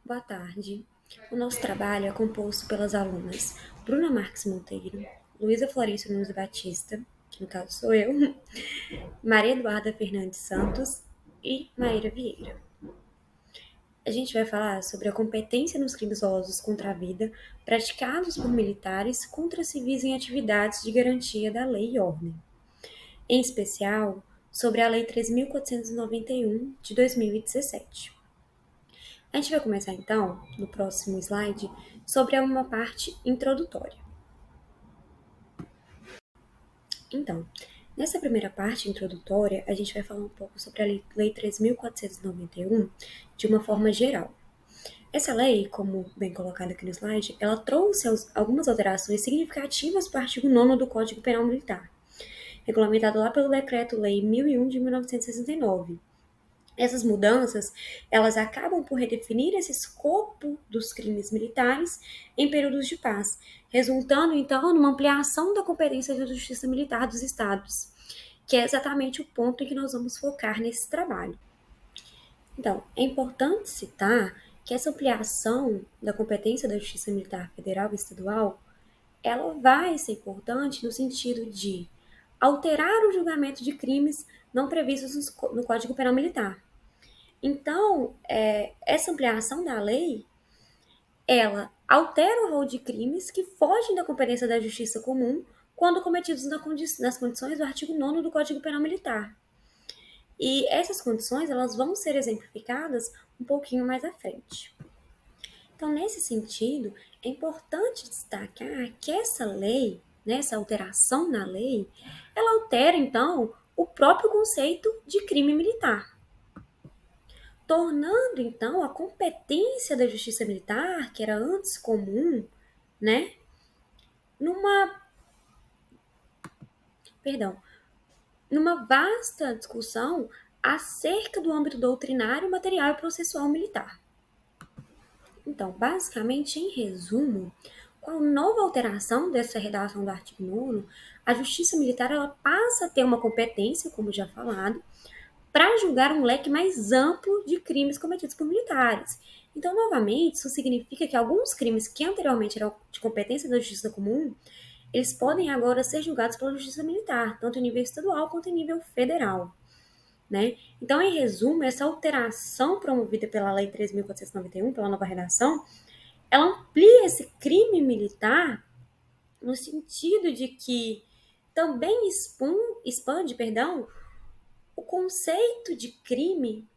Boa tarde. O nosso trabalho é composto pelas alunas Bruna Marques Monteiro, Luísa Florencio Nunes Batista, que no caso sou eu, Maria Eduarda Fernandes Santos e Maíra Vieira. A gente vai falar sobre a competência nos crimes dolosos contra a vida praticados por militares contra civis em atividades de garantia da lei e ordem. Em especial, sobre a Lei 3.491 de 2017. A gente vai começar então, no próximo slide, sobre uma parte introdutória. Então, nessa primeira parte introdutória, a gente vai falar um pouco sobre a Lei 3.491 de uma forma geral. Essa lei, como bem colocado aqui no slide, ela trouxe algumas alterações significativas para o artigo 9º do Código Penal Militar, regulamentado lá pelo Decreto-Lei 1001 de 1969. Essas mudanças, elas acabam por redefinir esse escopo dos crimes militares em períodos de paz, resultando então numa ampliação da competência da Justiça Militar dos Estados, que é exatamente o ponto em que nós vamos focar nesse trabalho. Então, é importante citar que essa ampliação da competência da Justiça Militar Federal e Estadual, ela vai ser importante no sentido de alterar o julgamento de crimes não previstos no Código Penal Militar. Então, essa ampliação da lei, ela altera o rol de crimes que fogem da competência da justiça comum quando cometidos nas condições do artigo 9º do Código Penal Militar. E essas condições, elas vão ser exemplificadas um pouquinho mais à frente. Então, nesse sentido, é importante destacar que essa lei, né, essa alteração na lei, ela altera, então, o próprio conceito de crime militar, tornando então a competência da justiça militar, que era antes comum, né, numa, perdão, numa vasta discussão acerca do âmbito doutrinário, material e processual militar. Então, basicamente, em resumo, com a nova alteração dessa redação do artigo 9º, a justiça militar ela passa a ter uma competência, como já falado, para julgar um leque mais amplo de crimes cometidos por militares. Então, novamente, isso significa que alguns crimes que anteriormente eram de competência da justiça comum, eles podem agora ser julgados pela justiça militar, tanto em nível estadual quanto em nível federal. Né? Então, em resumo, essa alteração promovida pela Lei 3.491, pela nova redação, ela amplia esse crime militar no sentido de que também expande, o conceito de crime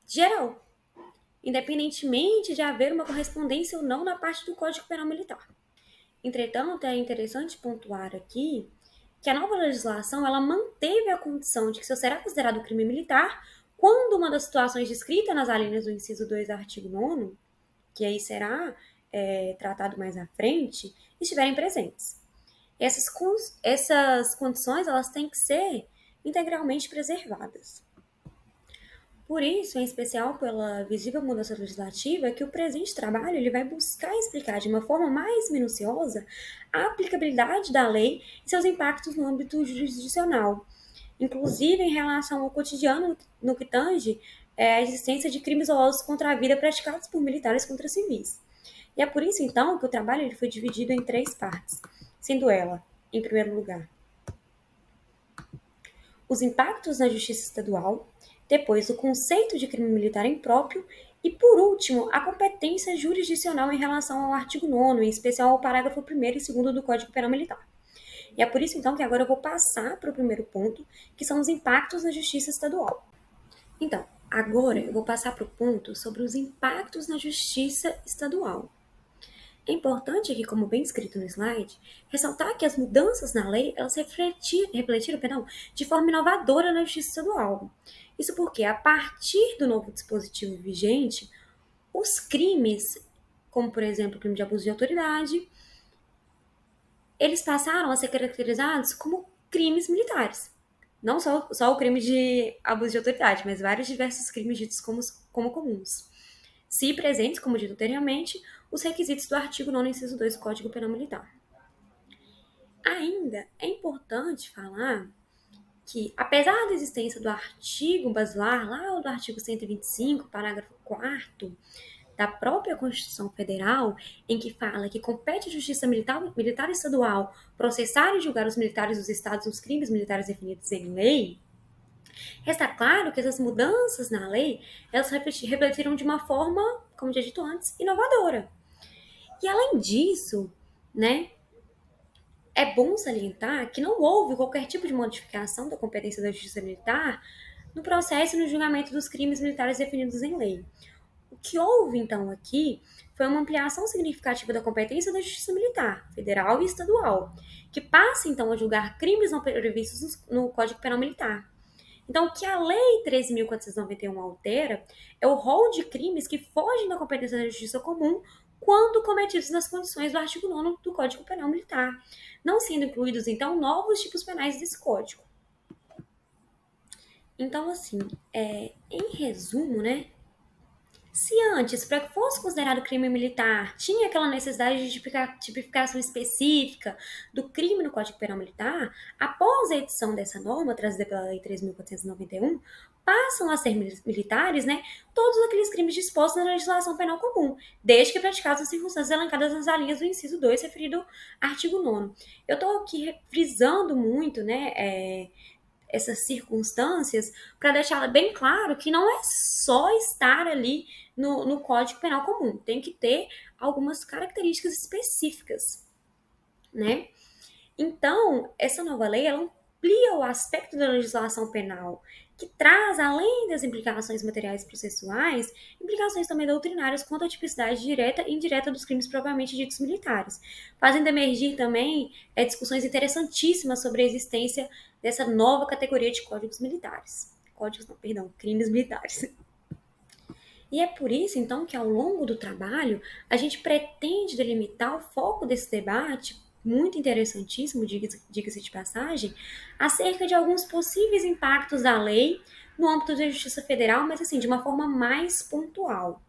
geral, independentemente de haver uma correspondência ou não na parte do Código Penal Militar. Entretanto, é interessante pontuar aqui que a nova legislação ela manteve a condição de que isso será considerado crime militar quando uma das situações descritas nas alíneas do inciso 2 do artigo 9º, que aí será tratado mais à frente, estiverem presentes. Essas condições elas têm que ser integralmente preservadas. Por isso, em especial pela visível mudança legislativa, que o presente trabalho ele vai buscar explicar de uma forma mais minuciosa a aplicabilidade da lei e seus impactos no âmbito jurisdicional, inclusive em relação ao cotidiano no que tange a existência de crimes dolosos contra a vida praticados por militares contra civis. E é por isso, então, que o trabalho ele foi dividido em 3 partes, sendo ela, em primeiro lugar, os impactos na justiça estadual, depois o conceito de crime militar impróprio e, por último, a competência jurisdicional em relação ao artigo 9º, em especial ao parágrafo 1º e 2º do Código Penal Militar. E é por isso, então, que agora eu vou passar para o primeiro ponto, que são os impactos na justiça estadual. Então, agora eu vou passar para o ponto sobre os impactos na justiça estadual. É importante aqui, como bem escrito no slide, ressaltar que as mudanças na lei elas refletiram de forma inovadora na justiça estadual. Isso porque, a partir do novo dispositivo vigente, os crimes, como por exemplo o crime de abuso de autoridade, eles passaram a ser caracterizados como crimes militares. Não só o crime de abuso de autoridade, mas vários diversos crimes ditos como comuns. Se presentes, como dito anteriormente, os requisitos do artigo 9º, inciso 2 do Código Penal Militar. Ainda é importante falar que, apesar da existência do artigo basilar, lá do artigo 125, parágrafo 4º, da própria Constituição Federal, em que fala que compete à Justiça Militar Estadual processar e julgar os militares dos estados nos crimes militares definidos em lei, resta claro que essas mudanças na lei, elas refletiram de uma forma, como já dito antes, inovadora. E além disso, né, é bom salientar que não houve qualquer tipo de modificação da competência da Justiça Militar no processo e no julgamento dos crimes militares definidos em lei. O que houve, então, aqui foi uma ampliação significativa da competência da Justiça Militar, federal e estadual, que passa, então, a julgar crimes não previstos no Código Penal Militar. Então, o que a Lei 13.491 altera é o rol de crimes que fogem da competência da justiça comum quando cometidos nas condições do artigo 9º do Código Penal Militar, não sendo incluídos, então, novos tipos penais desse código. Então, assim, em resumo, né, se antes, para que fosse considerado crime militar, tinha aquela necessidade de tipificação específica do crime no Código Penal Militar, após a edição dessa norma, trazida pela Lei 3.491, passam a ser militares, né, todos aqueles crimes dispostos na legislação penal comum, desde que praticados em circunstâncias elencadas nas alíneas do inciso 2, referido ao artigo 9º. Eu estou aqui frisando muito, né, essas circunstâncias para deixar bem claro que não é só estar ali no Código Penal comum, tem que ter algumas características específicas, né? Então, essa nova lei ela amplia o aspecto da legislação penal, que traz, além das implicações materiais e processuais, implicações também doutrinárias quanto à tipicidade direta e indireta dos crimes propriamente ditos militares, fazendo emergir também discussões interessantíssimas sobre a existência dessa nova categoria de códigos militares. Códigos, não, perdão, crimes militares. E é por isso, então, que ao longo do trabalho, a gente pretende delimitar o foco desse debate, muito interessantíssimo, diga-se de passagem, acerca de alguns possíveis impactos da lei no âmbito da Justiça Federal, mas assim, de uma forma mais pontual.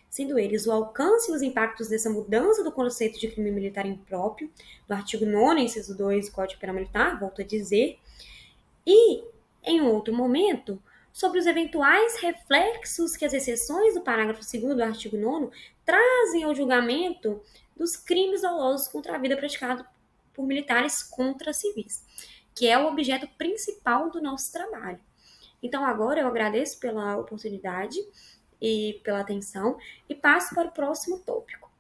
Sendo eles o alcance e os impactos dessa mudança do conceito de crime militar impróprio, do artigo 9º, inciso 2 do Código Penal Militar, volto a dizer, e, em um outro momento, sobre os eventuais reflexos que as exceções do parágrafo 2º do artigo 9º trazem ao julgamento dos crimes dolosos contra a vida praticados por militares contra civis, que é o objeto principal do nosso trabalho. Então, agora eu agradeço pela oportunidade e pela atenção e passo para o próximo tópico.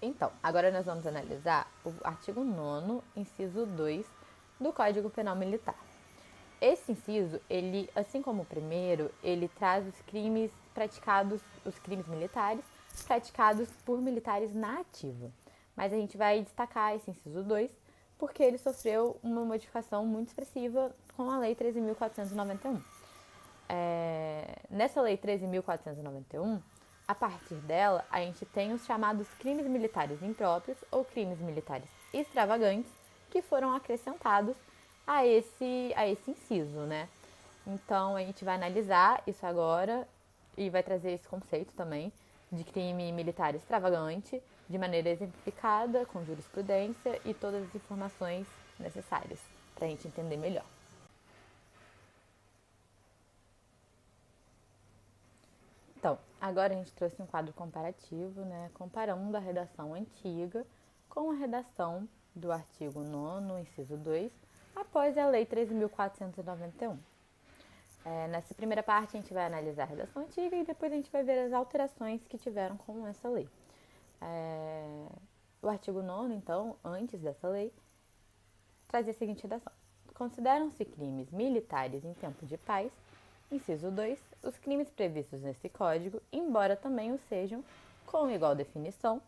Então, agora nós vamos analisar o artigo 9º, inciso 2 do Código Penal Militar. Esse inciso, ele, assim como o primeiro, ele traz os crimes militares praticados por militares na ativa. Mas a gente vai destacar esse inciso 2 porque ele sofreu uma modificação muito expressiva com a Lei 13.491. Nessa Lei 13.491, a partir dela, a gente tem os chamados crimes militares impróprios ou crimes militares extravagantes que foram acrescentados a esse inciso, né? Então, a gente vai analisar isso agora e vai trazer esse conceito também de crime militar extravagante de maneira exemplificada, com jurisprudência e todas as informações necessárias para a gente entender melhor. Então, agora a gente trouxe um quadro comparativo, né, comparando a redação antiga com a redação do artigo 9º, inciso 2, após a Lei 13.491. Nessa primeira parte, a gente vai analisar a redação antiga e depois a gente vai ver as alterações que tiveram com essa lei. O artigo 9º, então, antes dessa lei, trazia a seguinte redação. Consideram-se crimes militares em tempo de paz, inciso 2, os crimes previstos nesse código, embora também o sejam, com igual definição,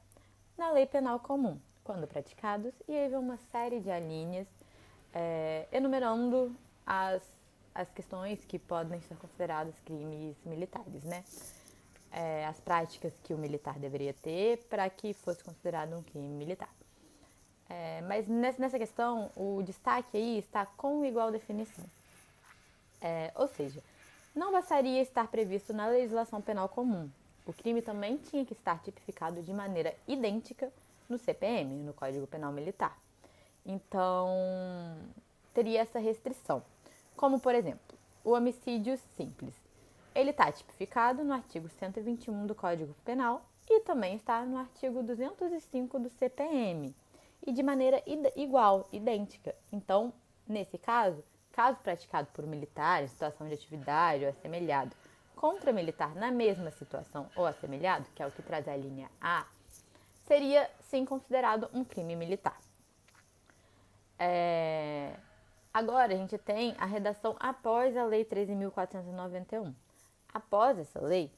na lei penal comum, quando praticados, e aí vem uma série de alíneas enumerando as questões que podem ser consideradas crimes militares, né? As práticas que o militar deveria ter para que fosse considerado um crime militar. Mas nessa questão, o destaque aí está com igual definição. Ou seja, não bastaria estar previsto na legislação penal comum. O crime também tinha que estar tipificado de maneira idêntica no CPM, no Código Penal Militar. Então, teria essa restrição. Como, por exemplo, o homicídio simples. Ele está tipificado no artigo 121 do Código Penal e também está no artigo 205 do CPM, e de maneira igual, idêntica. Então, nesse caso praticado por militar em situação de atividade ou assemelhado contra militar na mesma situação ou assemelhado, que é o que traz a linha A, seria sim considerado um crime militar. Agora a gente tem a redação após a Lei 13.491. Após essa lei,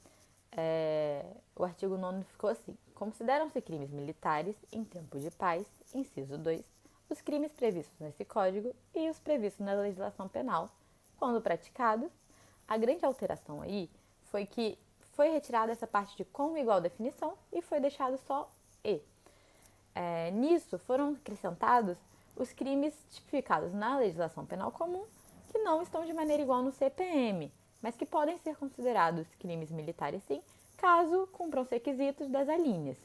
o artigo 9º ficou assim: consideram-se crimes militares, em tempo de paz, inciso 2, os crimes previstos nesse código e os previstos na legislação penal, quando praticados. A grande alteração aí foi que foi retirada essa parte de com igual definição e foi deixado só e. Nisso foram acrescentados os crimes tipificados na legislação penal comum, que não estão de maneira igual no CPM, mas que podem ser considerados crimes militares sim, caso cumpram os requisitos das alíneas.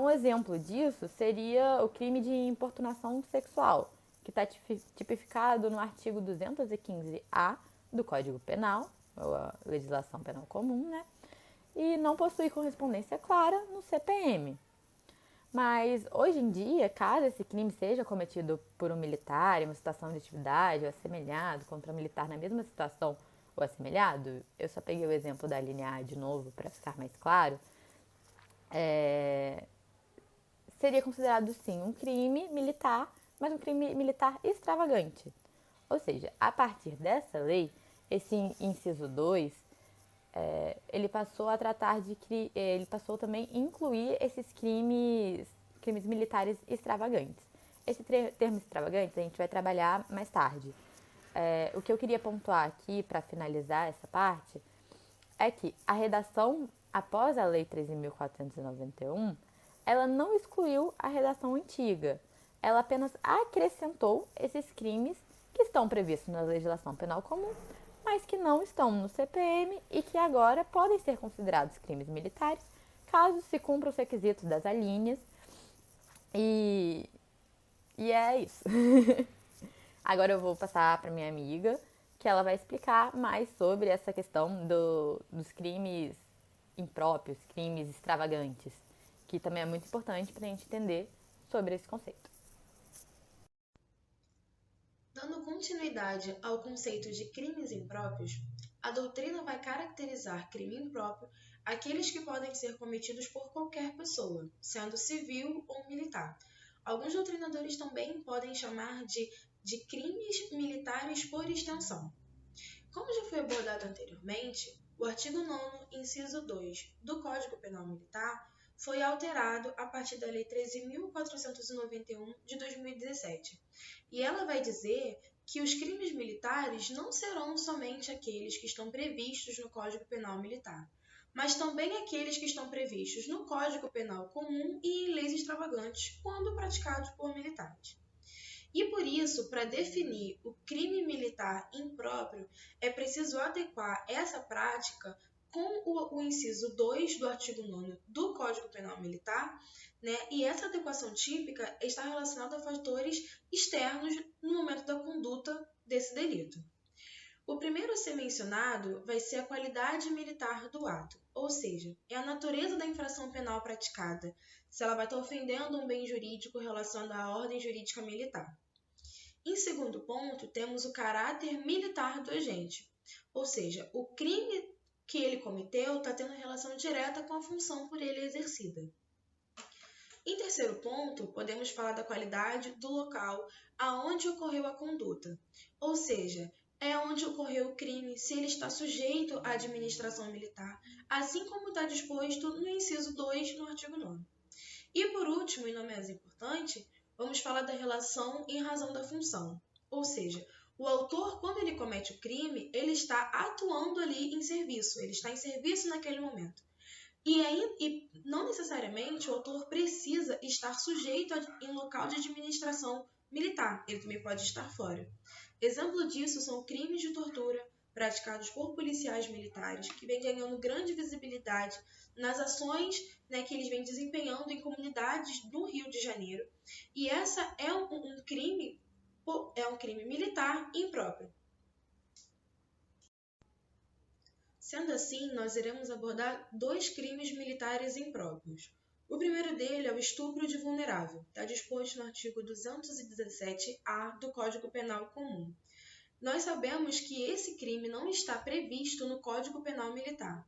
Um exemplo disso seria o crime de importunação sexual, que está tipificado no artigo 215-A do Código Penal, ou a legislação penal comum, né? E não possui correspondência clara no CPM. Mas, hoje em dia, caso esse crime seja cometido por um militar em uma situação de atividade ou assemelhado contra um militar na mesma situação ou assemelhado, eu só peguei o exemplo da linha A de novo para ficar mais claro, seria considerado sim um crime militar, mas um crime militar extravagante. Ou seja, a partir dessa lei, esse inciso 2, ele passou a tratar de ele passou também a incluir esses crimes militares extravagantes. Esse termo extravagante a gente vai trabalhar mais tarde. O que eu queria pontuar aqui para finalizar essa parte é que a redação após a Lei 13.491, ela não excluiu a redação antiga. Ela apenas acrescentou esses crimes que estão previstos na legislação penal comum, mas que não estão no CPM e que agora podem ser considerados crimes militares, caso se cumpram os requisitos das alíneas. E é isso. Agora eu vou passar para minha amiga, que ela vai explicar mais sobre essa questão dos crimes impróprios, crimes extravagantes, que também é muito importante para a gente entender sobre esse conceito. Dando continuidade ao conceito de crimes impróprios, a doutrina vai caracterizar crime impróprio aqueles que podem ser cometidos por qualquer pessoa, sendo civil ou militar. Alguns doutrinadores também podem chamar de crimes militares por extensão. Como já foi abordado anteriormente, o artigo 9º, inciso 2 do Código Penal Militar foi alterado a partir da Lei 13.491 de 2017. E ela vai dizer que os crimes militares não serão somente aqueles que estão previstos no Código Penal Militar, mas também aqueles que estão previstos no Código Penal Comum e em leis extravagantes, quando praticados por militares. E por isso, para definir o crime militar impróprio, é preciso adequar essa prática com o inciso 2 do artigo 9º do Código Penal Militar, né? E essa adequação típica está relacionada a fatores externos no momento da conduta desse delito. O primeiro a ser mencionado vai ser a qualidade militar do ato, ou seja, é a natureza da infração penal praticada, se ela vai estar ofendendo um bem jurídico relacionado à ordem jurídica militar. Em segundo ponto, temos o caráter militar do agente, ou seja, o crime que ele cometeu está tendo relação direta com a função por ele exercida. Em terceiro ponto, podemos falar da qualidade do local aonde ocorreu a conduta, ou seja, é onde ocorreu o crime se ele está sujeito à administração militar, assim como está disposto no inciso 2 no artigo 9º. E por último, e não menos importante, vamos falar da relação em razão da função, ou seja, o autor, quando ele comete o crime, ele está atuando ali em serviço, ele está em serviço naquele momento. E não necessariamente o autor precisa estar sujeito em local de administração militar, ele também pode estar fora. Exemplo disso são crimes de tortura praticados por policiais militares, que vêm ganhando grande visibilidade nas ações, né, que eles vêm desempenhando em comunidades do Rio de Janeiro. E essa é um crime militar impróprio. Sendo assim, nós iremos abordar 2 crimes militares impróprios. O primeiro dele é o estupro de vulnerável, está disposto no artigo 217-A do Código Penal Comum. Nós sabemos que esse crime não está previsto no Código Penal Militar.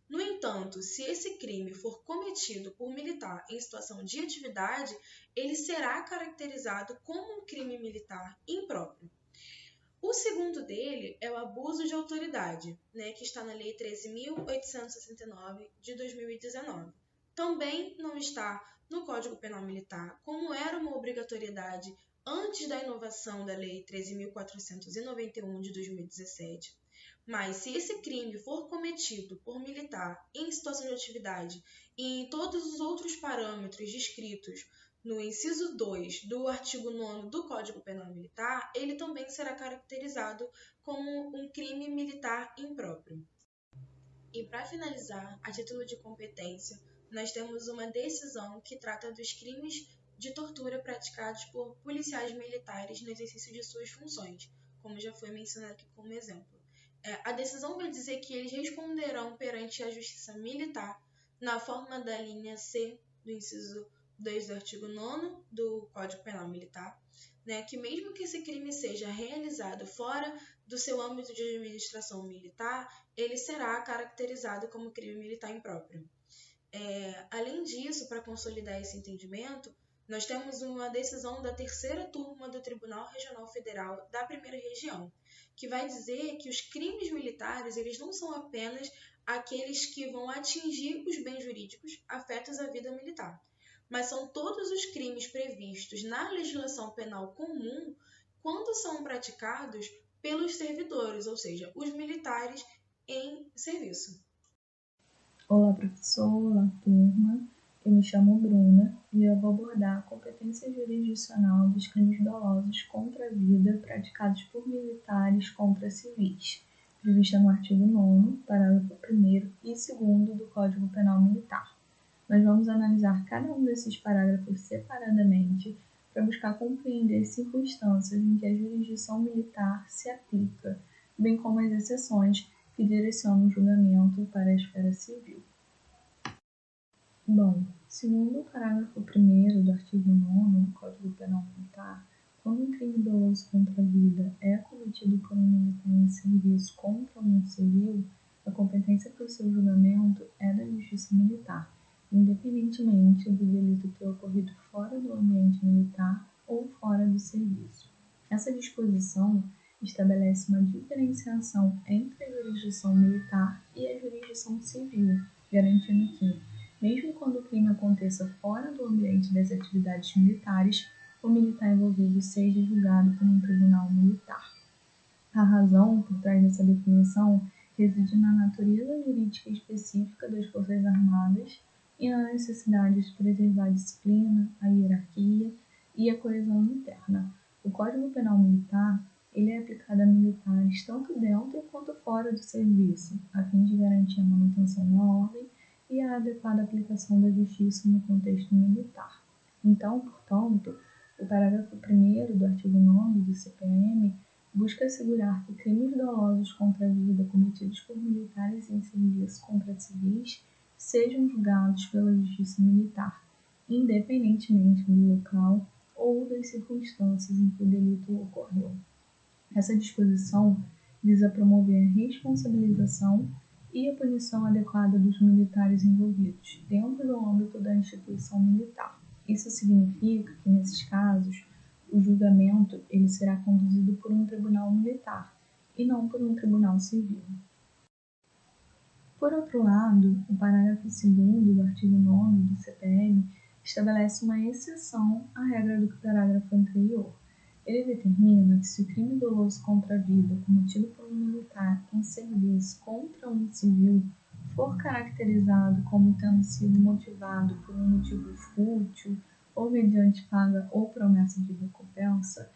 No entanto, se esse crime for cometido por militar em situação de atividade, ele será caracterizado como um crime militar impróprio. O segundo dele é o abuso de autoridade, que está na Lei 13.869 de 2019. Também não está no Código Penal Militar, como era uma obrigatoriedade antes da inovação da Lei 13.491 de 2017. Mas se esse crime for cometido por militar em situação de atividade e em todos os outros parâmetros descritos no inciso 2 do artigo 9º do Código Penal Militar, ele também será caracterizado como um crime militar impróprio. E para finalizar, a título de competência, nós temos uma decisão que trata dos crimes de tortura praticados por policiais militares no exercício de suas funções, como já foi mencionado aqui como exemplo. A decisão vai dizer que eles responderão perante a justiça militar na forma da linha C do inciso 2 do artigo 9º do Código Penal Militar, que mesmo que esse crime seja realizado fora do seu âmbito de administração militar, ele será caracterizado como crime militar impróprio. Além disso, para consolidar esse entendimento, nós temos uma decisão da terceira turma do Tribunal Regional Federal da Primeira Região, que vai dizer que os crimes militares eles não são apenas aqueles que vão atingir os bens jurídicos afetos à vida militar, mas são todos os crimes previstos na legislação penal comum quando são praticados pelos servidores, ou seja, os militares em serviço. Olá, professor, olá, turma. Eu me chamo Bruna e eu vou abordar a competência jurisdicional dos crimes dolosos contra a vida praticados por militares contra civis, prevista no artigo 9º, parágrafo 1º e 2º do Código Penal Militar. Nós vamos analisar cada um desses parágrafos separadamente para buscar compreender as circunstâncias em que a jurisdição militar se aplica, bem como as exceções que direcionam o julgamento para a esfera civil. Bom, segundo o parágrafo 1º do artigo 9º do Código Penal Militar, quando um crime doloso contra a vida é cometido por um militar em serviço contra um civil, a competência para o seu julgamento é da Justiça Militar, independentemente do delito ter ocorrido fora do ambiente militar ou fora do serviço. Essa disposição estabelece uma diferenciação entre a jurisdição militar e a jurisdição civil, garantindo que, mesmo quando o crime aconteça fora do ambiente das atividades militares, o militar envolvido seja julgado por um tribunal militar. A razão por trás dessa definição reside na natureza jurídica específica das Forças Armadas e na necessidade de preservar a disciplina, a hierarquia e a coesão interna. O Código Penal Militar ele é aplicado a militares tanto dentro quanto fora do serviço, a fim de garantir a manutenção da ordem e a adequada aplicação da justiça no contexto militar. Então, portanto, o parágrafo 1º do artigo 9º do CPM busca assegurar que crimes dolosos contra a vida cometidos por militares em serviço contra civis sejam julgados pela justiça militar, independentemente do local ou das circunstâncias em que o delito ocorreu. Essa disposição visa promover a responsabilização e a punição adequada dos militares envolvidos, dentro do âmbito da instituição militar. Isso significa que, nesses casos, o julgamento ele será conduzido por um tribunal militar e não por um tribunal civil. Por outro lado, o parágrafo 2º do artigo 9º do CPM estabelece uma exceção à regra do parágrafo anterior. Ele determina que se o crime doloso contra a vida cometido por um militar em serviço contra um civil for caracterizado como tendo sido motivado por um motivo fútil ou mediante paga ou promessa de recompensa,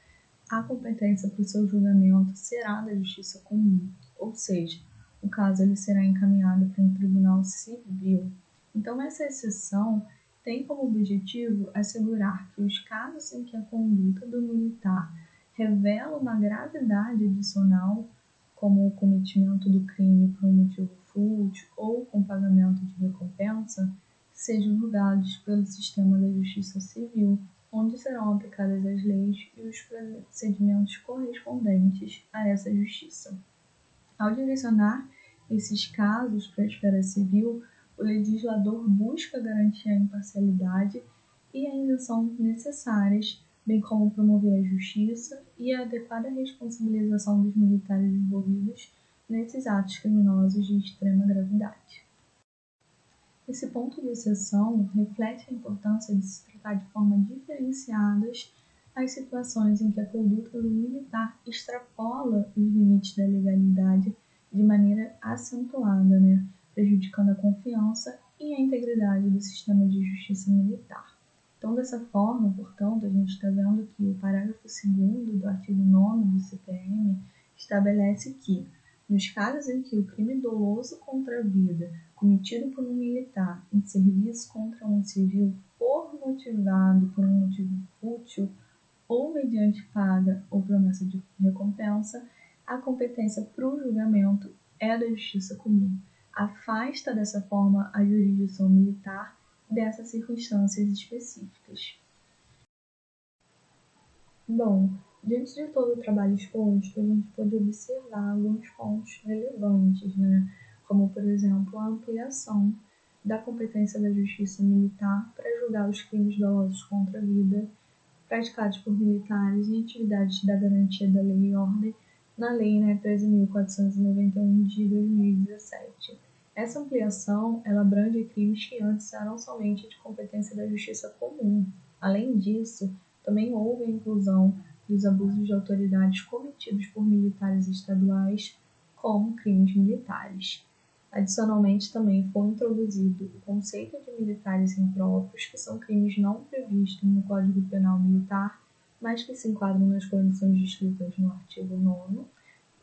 a competência para o seu julgamento será da Justiça Comum, ou seja, o caso ele será encaminhado para um tribunal civil. Então, essa exceção tem como objetivo assegurar que os casos em que a conduta do militar revela uma gravidade adicional, como o cometimento do crime por um motivo fútil ou com pagamento de recompensa, sejam julgados pelo sistema da justiça civil, onde serão aplicadas as leis e os procedimentos correspondentes a essa justiça. Ao direcionar esses casos para a esfera civil, o legislador busca garantir a imparcialidade e ainda são necessárias, bem como promover a justiça e a adequada responsabilização dos militares envolvidos nesses atos criminosos de extrema gravidade. Esse ponto de exceção reflete a importância de se tratar de forma diferenciadas as situações em que a conduta do militar extrapola os limites da legalidade de maneira acentuada, prejudicando a confiança e a integridade do sistema de justiça militar. Então, dessa forma, portanto, a gente está vendo que o parágrafo 2º do artigo 9º do CPM estabelece que, nos casos em que o crime doloso contra a vida cometido por um militar em serviço contra um civil for motivado por um motivo fútil ou mediante paga ou promessa de recompensa, a competência para o julgamento é da Justiça Comum. Afasta dessa forma a jurisdição militar dessas circunstâncias específicas. Bom, diante de todo o trabalho exposto, a gente pode observar alguns pontos relevantes, como, por exemplo, a ampliação da competência da Justiça Militar para julgar os crimes dolosos contra a vida praticados por militares em atividades da garantia da lei e ordem na Lei 13.491 de 2017. Essa ampliação ela abrange crimes que antes eram somente de competência da Justiça Comum. Além disso, também houve a inclusão dos abusos de autoridades cometidos por militares estaduais como crimes militares. Adicionalmente, também foi introduzido o conceito de militares impróprios, que são crimes não previstos no Código Penal Militar, mas que se enquadram nas condições descritas no artigo 9º.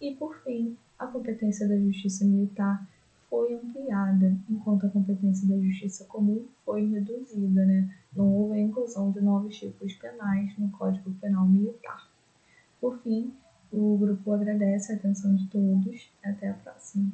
E, por fim, a competência da Justiça Militar foi ampliada, enquanto a competência da Justiça Comum foi reduzida, Não houve a inclusão de novos tipos penais no Código Penal Militar. Por fim, o grupo agradece a atenção de todos. Até a próxima.